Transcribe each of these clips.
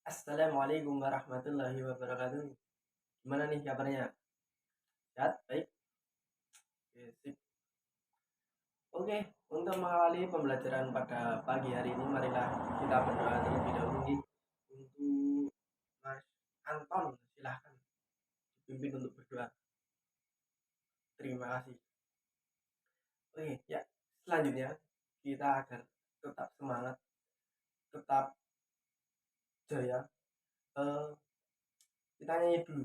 Assalamualaikum warahmatullahi wabarakatuh. Gimana nih kabarnya? Sehat? Baik? Oke, sip. Oke, untuk mengawali pembelajaran pada pagi hari ini, marilah kita berdoa terlebih dahulu nih untuk Mas Anton. Silahkan dipimpin untuk berdoa. Terima kasih. Oke, ya. Selanjutnya, kita agar tetap semangat, tetap jaya. Eh, kita nyanyi dulu.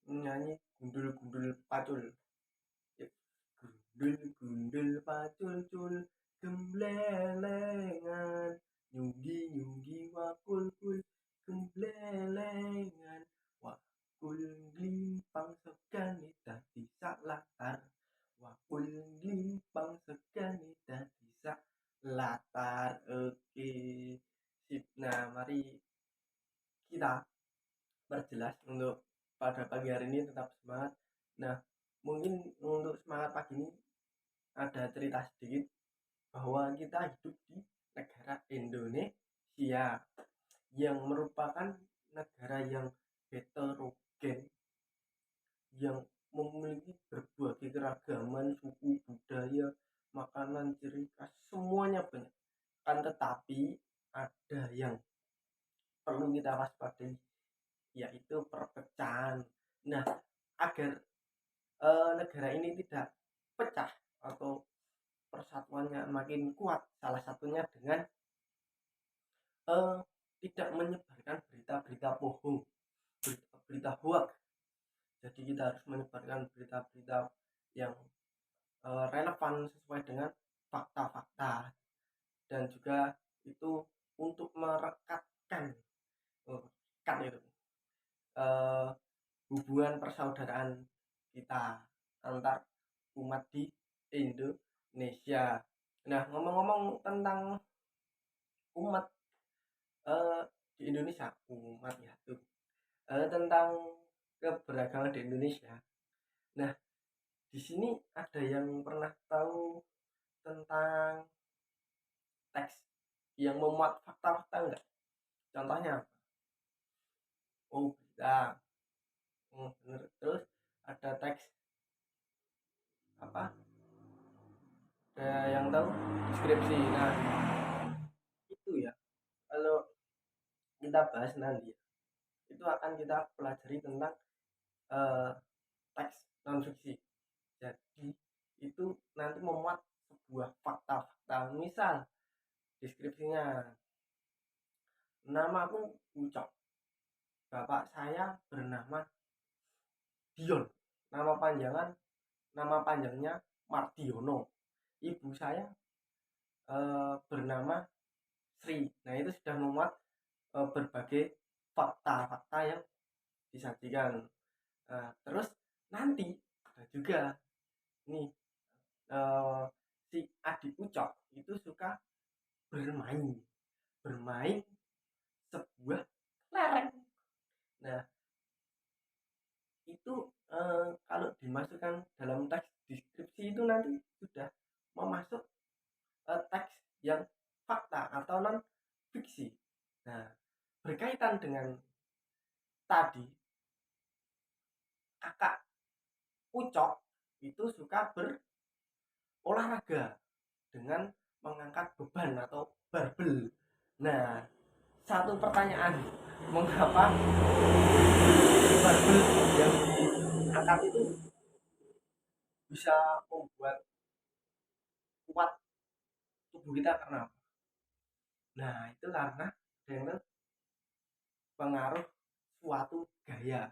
Nyanyi gundul-gundul pacul. Yuk. Gundul-gundul pacul-cul gemblelengan nyunggi-nyunggi wakul-kul gemblelengan wakul glimpang segani dadi sak latar wakul glimpang segani dadi sak latar. Oke, sip. Nah, mari kita perjelas untuk pada pagi hari ini tetap semangat. Nah, mungkin untuk semangat pagi ini ada cerita sedikit bahwa kita hidup di negara Indonesia yang merupakan negara yang heterogen, yang memiliki berbagai keragaman suku, budaya, makanan, ciri khas, semuanya banyak. Kan tetapi ada yang perlu kita waspadai, yaitu perpecahan. Nah, agar negara ini tidak pecah atau persatuannya makin kuat, salah satunya dengan eh, tidak menyebarkan berita-berita bohong, berita hoax. Jadi kita harus menyebarkan berita-berita yang relevan sesuai dengan fakta-fakta, dan juga itu untuk merekatkan kan itu eh, hubungan persaudaraan kita antar umat di Indonesia. Nah, ngomong-ngomong tentang umat eh, di Indonesia, umat ya tuh, tentang keberagaman di Indonesia. Nah, di sini ada yang pernah tahu tentang teks yang memuat fakta-fakta enggak? Contohnya apa? Oh, bisa. Bener. Terus ada teks apa? Ada yang tahu deskripsi. Nah, itu ya. Kalau kita bahas nanti ya, itu akan kita pelajari tentang eh, teks non fiksi. Jadi itu nanti memuat sebuah fakta-fakta. Misal deskripsinya, namaku Ucok, bapak saya bernama Dion, nama panjangnya Mardiono, ibu saya bernama Sri. Nah, itu sudah memuat berbagai fakta-fakta yang disajikan. Terus nanti ada juga nih, si adik Ucok itu suka bermain bermain sebuah kelereng. Nah, itu kalau dimasukkan dalam teks deskripsi itu nanti sudah memasuk teks yang fakta atau non fiksi. Nah, berkaitan dengan tadi, kakak Ucok itu suka berolahraga dengan mengangkat beban atau barbel. Nah, satu pertanyaan, mengapa barbel yang diangkat itu bisa membuat kuat tubuh kita? Karena apa? Nah, itu karena dengan pengaruh suatu gaya,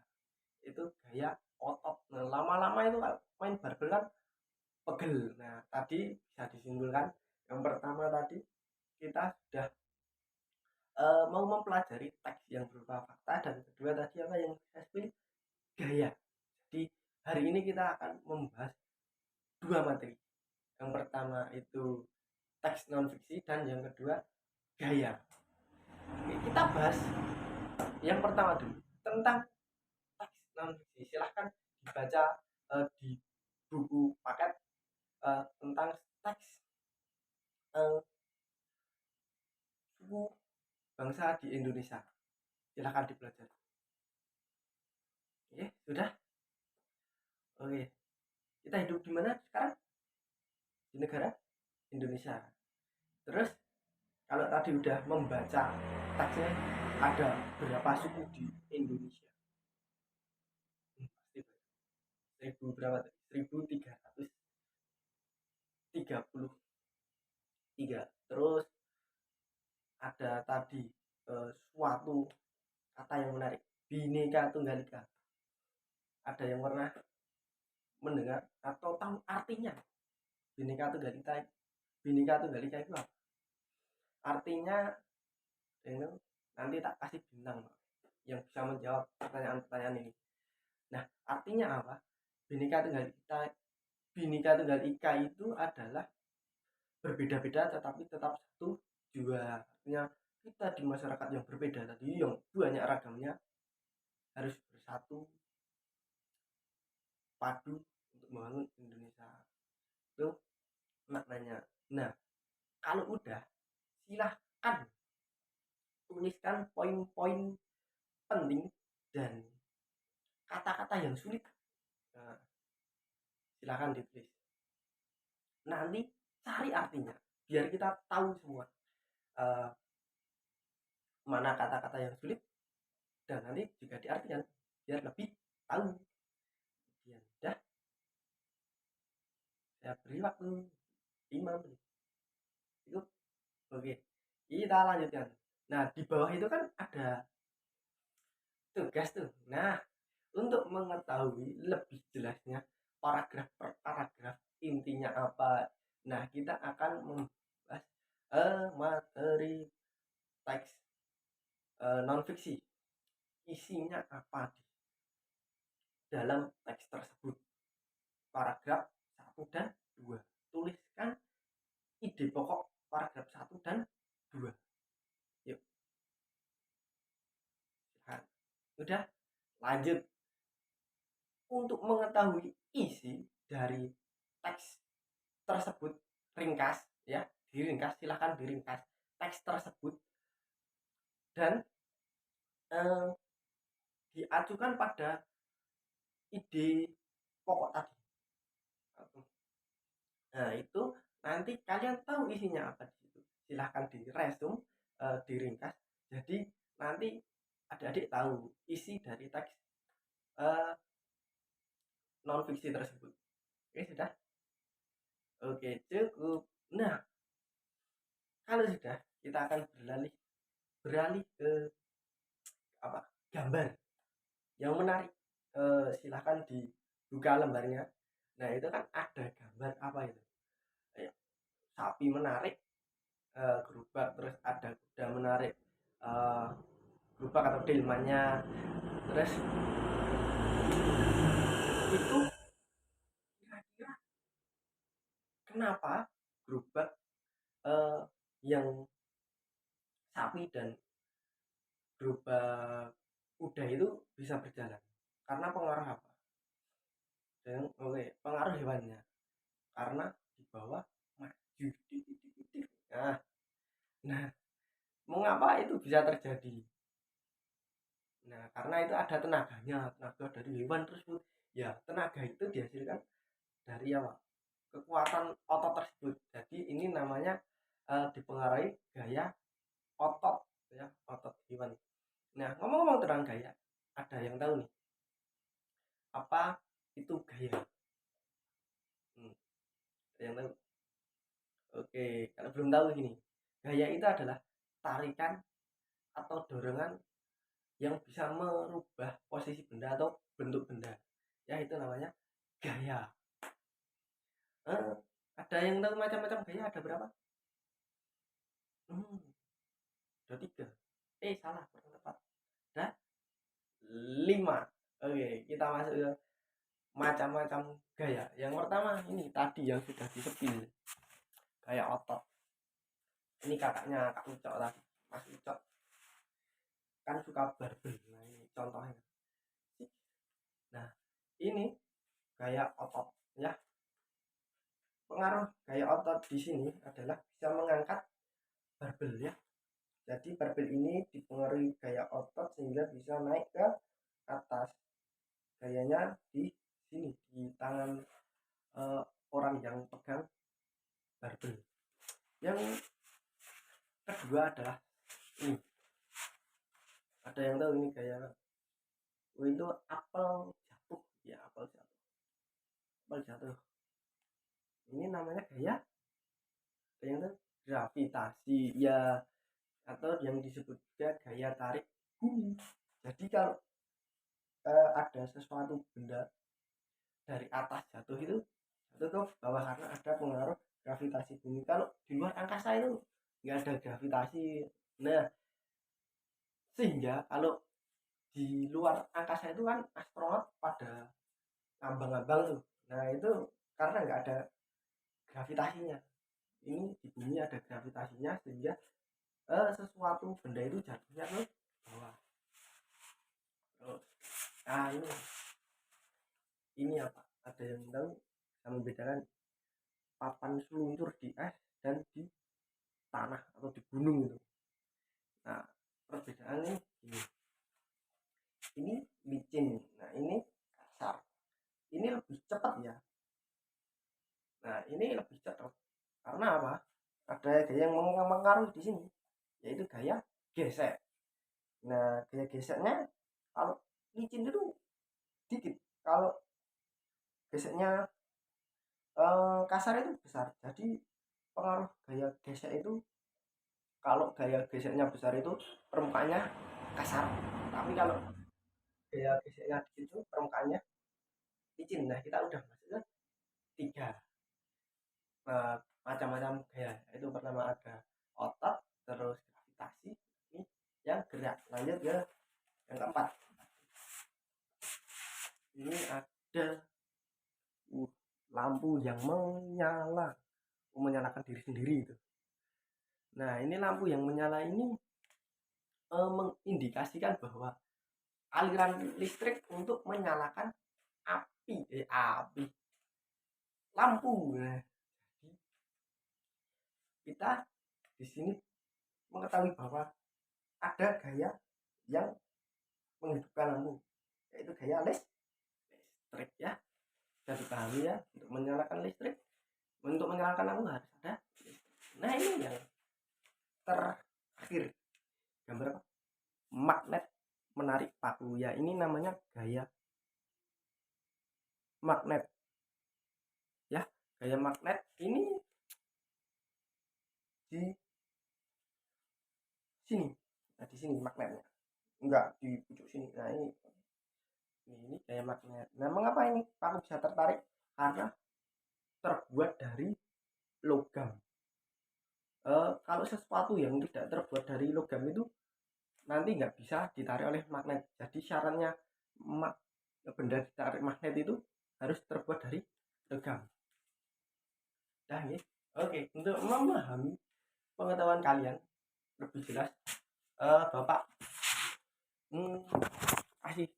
itu gaya otot. Nah, lama-lama itu kalau main barbel kan pegel. Nah, tadi bisa disimpulkan, yang pertama tadi kita sudah mau mempelajari teks yang berupa fakta, dan kedua tadi apa yang saya pilih, gaya. Jadi hari ini kita akan membahas dua materi. Yang pertama itu teks non fiksi, dan yang kedua gaya. Oke, kita bahas yang pertama dulu tentang teks non fiksi. Silahkan dibaca di buku paket tentang teks suku bangsa di Indonesia. silahkan dipelajari. Oke, sudah. Oke, kita hidup di mana sekarang? Di negara Indonesia. Terus kalau tadi udah membaca teksnya, ada berapa suku di Indonesia? Pasti seribu berapa? 1333. Terus ada tadi suatu kata yang menarik, Bhinneka Tunggal Ika. Ada yang pernah mendengar atau tahu artinya Bhinneka Tunggal Ika? Bhinneka Tunggal Ika itu apa? Artinya ini nanti tak kasih bintang yang bisa menjawab pertanyaan-pertanyaan ini. Nah, artinya apa? Bhinneka Tunggal Ika, Bhinneka Tunggal Ika itu adalah berbeda-beda tetapi tetap satu jua. Artinya kita di masyarakat yang berbeda tadi, yang banyak ragamnya, harus bersatu padu untuk membangun Indonesia. Itu maknanya. Nah, kalau udah, silahkan tuliskan poin-poin penting dan kata-kata yang sulit. Nah, silahkan ditulis. Nanti cari artinya biar kita tahu semua mana kata-kata yang sulit, dan nanti juga diartikan biar lebih tahu. Kemudian dah, saya beri waktu 5 menit. Cukup. Oke, kita lanjutkan. Nah, di bawah itu kan ada tugas tuh. Nah, untuk mengetahui lebih jelasnya paragraf per paragraf intinya apa, nah kita akan membahas materi teks non fiksi. Isinya apa di dalam teks tersebut? Paragraf 1 dan 2. Tuliskan ide pokok paragraf 1 dan 2. Yuk. Silahkan. Udah, lanjut. Untuk mengetahui isi dari teks tersebut ringkas ya, diringkas, silahkan diringkas teks tersebut dan diajukan pada ide pokok tadi. Nah, itu nanti kalian tahu isinya apa di situ. Silahkan diresum, diringkas. Jadi nanti adik-adik tahu isi dari teks non fiksi tersebut. Oke, sudah? Oke, cukup. Nah, kalau sudah, kita akan beralih ke apa? Gambar yang menarik. Silahkan dibuka lembarnya. Nah, itu kan ada gambar apa itu? Sapi menarik gerobak, terus ada kuda menarik gerobak atau delmannya. Terus itu kira-kira kenapa gerobak yang sapi dan gerobak kuda itu bisa berjalan? Karena pengaruh apa? Dan pengaruh hewannya, karena di bawah maju. Nah, mengapa itu bisa terjadi? Nah, karena itu ada tenaganya, tenaga dari hewan tersebut. Ya, tenaga itu dihasilkan dari apa? Kekuatan otot tersebut. Jadi ini namanya dipengaruhi gaya otot ya, otot hewan. Nah, ngomong-ngomong tentang gaya, ada yang tahu nih apa itu gaya? Ada yang tahu? Oke, kalau belum tahu gini, gaya itu adalah tarikan atau dorongan yang bisa merubah posisi benda atau bentuk benda. Ya, itu namanya gaya. Ada yang tahu macam-macam gaya ada berapa? Ada 3. Salah, kurang tepat. Ada 5. Oke, kita masuk ke macam-macam gaya. Yang pertama ini tadi yang sudah disepil, gaya otot. Ini kakaknya Kak Ucok tadi, Mas Ucok kan suka barbel. Nah, ini contohnya. Nah, ini gaya otot ya. Pengaruh gaya otot di sini adalah bisa mengangkat barbel ya. Jadi Jadi perfil ini dipengaruhi gaya otot sehingga bisa naik ke atas. Gayanya di sini, di tangan orang yang pegang barbel. Yang kedua adalah ini. Ada yang tahu ini gaya itu apel jatuh ya, apel jatuh. Ini namanya gaya yang tahu gravitasi ya, atau yang disebut juga gaya tarik bumi. Jadi kalau ada sesuatu benda dari atas jatuh itu ke bawah karena ada pengaruh gravitasi bumi. Kalau di luar angkasa itu nggak ada gravitasi. Nah, sehingga kalau di luar angkasa itu kan astronot pada ngambang-ngambang tuh. Nah, itu karena nggak ada gravitasinya. Ini di bumi ada gravitasinya sehingga sesuatu benda itu jatuhnya ke bawah. Nah, ini apa? Ada yang tahu yang membedakan papan seluncur di es dan di tanah atau di gunung itu? Nah, perbedaannya ini licin, nah ini kasar, ini lebih cepat ya. Nah, ini lebih cepat karena apa? Ada gaya yang mengaruhi di sini, yaitu gaya gesek. Nah, gaya geseknya kalau licin itu dikit, kalau geseknya kasar itu besar. Jadi pengaruh gaya gesek itu, kalau gaya geseknya besar itu permukaannya kasar, tapi kalau gaya geseknya dikit itu permukaannya licin. Nah, kita udah masuk ke 3 macam-macam gaya. Itu pertama ada otot, terus gravitasi, ini yang gerak. Lanjut ke yang keempat, ini ada lampu yang menyalakan diri sendiri itu. Nah, ini lampu yang menyala ini mengindikasikan bahwa aliran listrik untuk menyalakan api lampu. Nah, kita di sini mengetahui bahwa ada gaya yang menghidupkan lampu, yaitu gaya listrik ya. Bisa dipahami ya, untuk menyalakan lampu harus ada listrik. Nah, ini yang terakhir, gambar apa? Magnet menarik paku ya. Ini namanya gaya magnet ya. Gaya magnet ini di sini. Nah, di sini magnetnya, enggak di pucuk sini. Nah, ini gaya magnet. Nah, mengapa ini paku bisa tertarik? Karena terbuat dari logam. Kalau sesuatu yang tidak terbuat dari logam itu nanti nggak bisa ditarik oleh magnet. Jadi syaratnya benda ditarik magnet itu harus terbuat dari logam. Nah, ini oke. Untuk memahami pengetahuan kalian lebih jelas, Bapak kasih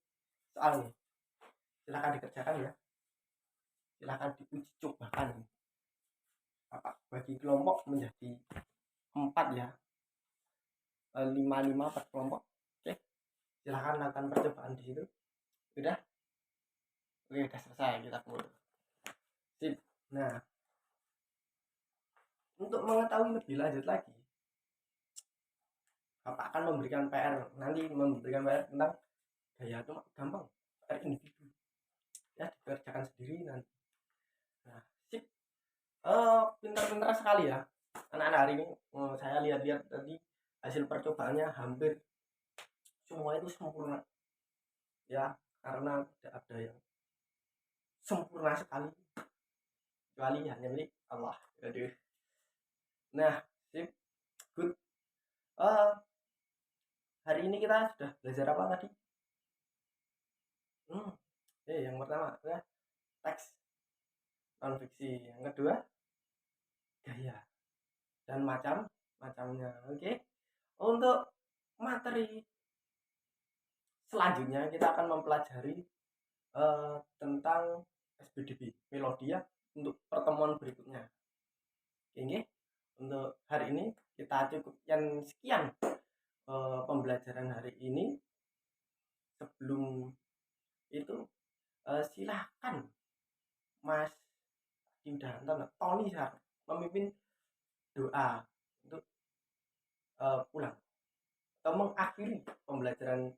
soal nih, silahkan dikerjakan ya, silahkan diuji cobakan. Bapak bagi kelompok menjadi 4 ya, 5 per kelompok. Oke, silahkan lakukan percobaan di situ. Udah? Oke, udah selesai, kita mulai. Sip. Nah, untuk mengetahui lebih lanjut lagi, Bapak akan memberikan PR, nanti memberikan PR tentang gaya itu gampang, PR individu ya, dikerjakan sendiri nanti. Nah, sip. Pintar-pintar sekali ya anak-anak hari ini. Saya lihat-lihat tadi hasil percobaannya hampir semua itu sempurna ya, karena tidak ada yang sempurna sekali kecuali hanya milik Allah. Aduh. Nah, sip, good. Hari ini kita sudah belajar apa tadi? Yang pertama adalah teks non fiksi, yang kedua gaya dan macamnya. Oke. Untuk materi selanjutnya kita akan mempelajari tentang SBDB Melodia untuk pertemuan berikutnya. Oke, untuk hari ini kita cukupkan sekian. pembelajaran hari ini. Sebelum itu silahkan Mas Yudanto, Tony Sar memimpin doa untuk pulang atau mengakhiri pembelajaran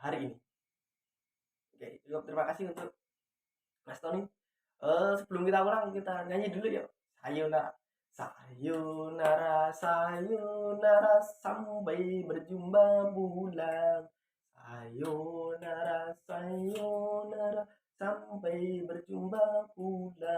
hari ini. Oke, cukup, terima kasih untuk Mas Tony. Sebelum kita pulang, kita nyanyi dulu yuk. Sayonara, sayonara, sayonara, sampai berjumpa pulang. Sayonara, sayonara, sampai berjumpa pulang.